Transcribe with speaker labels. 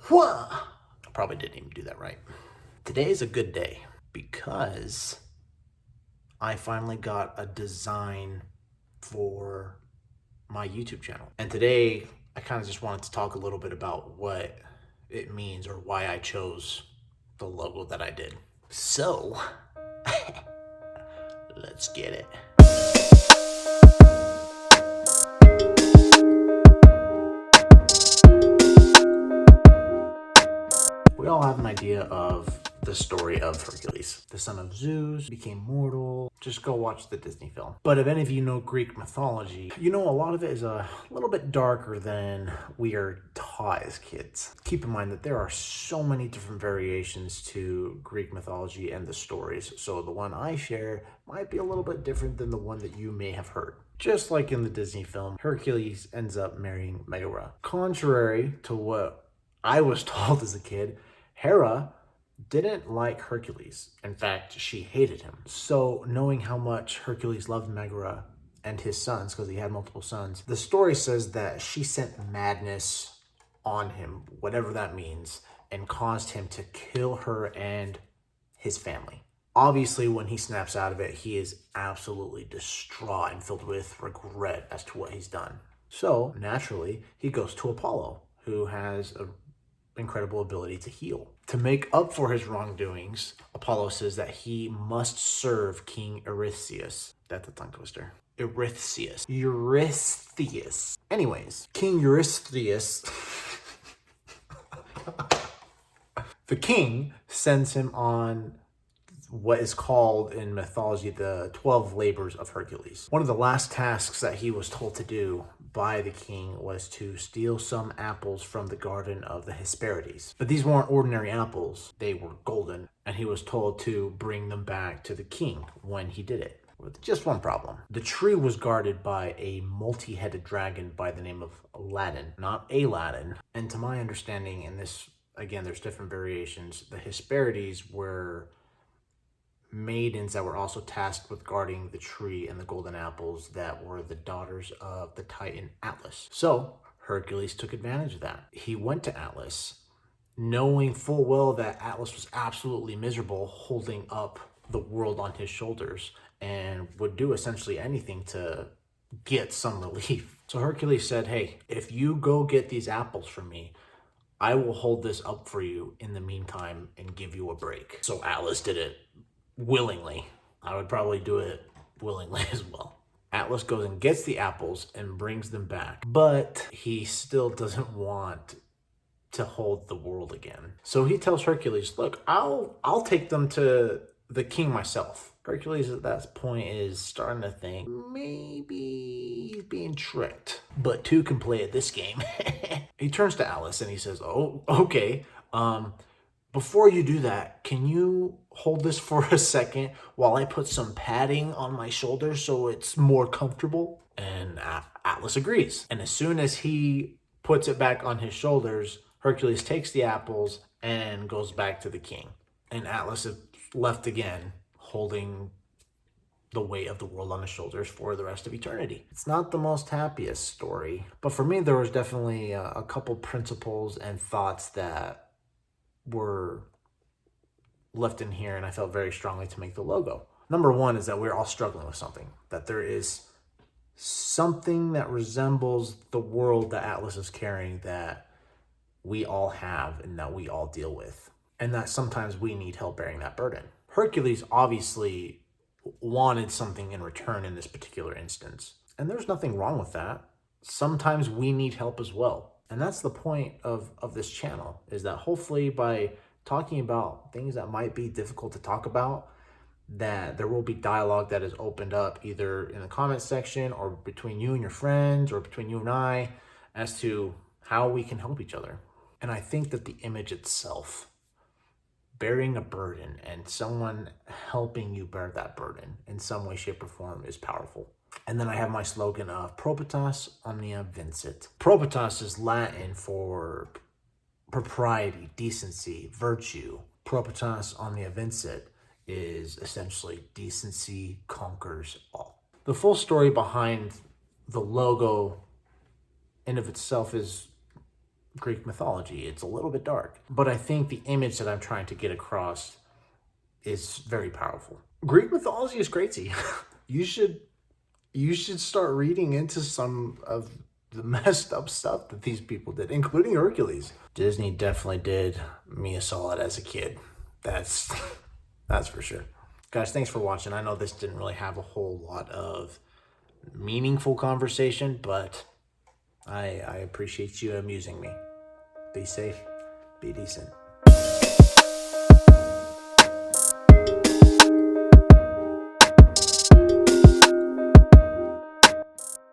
Speaker 1: Whoa! I probably didn't even do that right. Today is a good day because I finally got a design for my YouTube channel. And today I kind of just wanted to talk a little bit about what it means or why I chose the logo that I did. So, let's get it. We all have an idea of the story of Hercules. The son of Zeus, became mortal. Just go watch the Disney film. But if any of you know Greek mythology, you know a lot of it is a little bit darker than we are taught as kids. Keep in mind that there are so many different variations to Greek mythology and the stories. So the one I share might be a little bit different than the one that you may have heard. Just like in the Disney film, Hercules ends up marrying Megara. Contrary to what I was told as a kid, Hera didn't like Hercules. In fact, she hated him. So knowing how much Hercules loved Megara and his sons, because he had multiple sons, the story says that she sent madness on him, whatever that means, and caused him to kill her and his family. Obviously, when he snaps out of it, he is absolutely distraught and filled with regret as to what he's done. So naturally, he goes to Apollo, who has an incredible ability to heal. To make up for his wrongdoings, Apollo says that he must serve King Eurystheus. That's a tongue twister. Eurystheus. Anyways, King Eurystheus, the king sends him on what is called in mythology the 12 labors of Hercules. One of the last tasks that he was told to do by the king was to steal some apples from the garden of the Hesperides. But these weren't ordinary apples, they were golden, and he was told to bring them back to the king when he did it. With just one problem. The tree was guarded by a multi-headed dragon by the name of Aladdin, not Aladdin. And to my understanding, in this, again, there's different variations, the Hesperides were maidens that were also tasked with guarding the tree and the golden apples that were the daughters of the Titan Atlas. So Hercules took advantage of that. He went to Atlas, knowing full well that Atlas was absolutely miserable holding up the world on his shoulders and would do essentially anything to get some relief. So Hercules said, hey, if you go get these apples from me, I will hold this up for you in the meantime and give you a break. So Atlas did it willingly. I would probably do it willingly as well. Atlas goes and gets the apples and brings them back, but he still doesn't want to hold the world again. So he tells Hercules, look, I'll take them to the king myself. Hercules at that point is starting to think maybe he's being tricked, but two can play at this game. He turns to Atlas and he says, oh, okay, before you do that, can you hold this for a second while I put some padding on my shoulders so it's more comfortable? And Atlas agrees. And as soon as he puts it back on his shoulders, Hercules takes the apples and goes back to the king. And Atlas is left again, holding the weight of the world on his shoulders for the rest of eternity. It's not the most happiest story, but for me, there was definitely a couple principles and thoughts that were left in here, and I felt very strongly to make the logo. Number one is that we're all struggling with something, that there is something that resembles the world that Atlas is carrying that we all have and that we all deal with, and that sometimes we need help bearing that burden. Hercules obviously wanted something in return in this particular instance, and there's nothing wrong with that. Sometimes we need help as well. And that's the point of this channel, is that hopefully by talking about things that might be difficult to talk about, that there will be dialogue that is opened up either in the comment section or between you and your friends or between you and I as to how we can help each other. And I think that the image itself, bearing a burden and someone helping you bear that burden in some way, shape, or form is powerful. And then I have my slogan of Probitas, OMNIA, VINCIT. Probitas is Latin for propriety, decency, virtue. Probitas, OMNIA, VINCIT is essentially decency conquers all. The full story behind the logo in of itself is Greek mythology. It's a little bit dark, but I think the image that I'm trying to get across is very powerful. Greek mythology is crazy. you should start reading into some of the messed up stuff that these people did, including Hercules. Disney definitely did me a solid as a kid. That's for sure. Guys, thanks for watching. I know this didn't really have a whole lot of meaningful conversation, but I appreciate you amusing me. Be safe, be decent.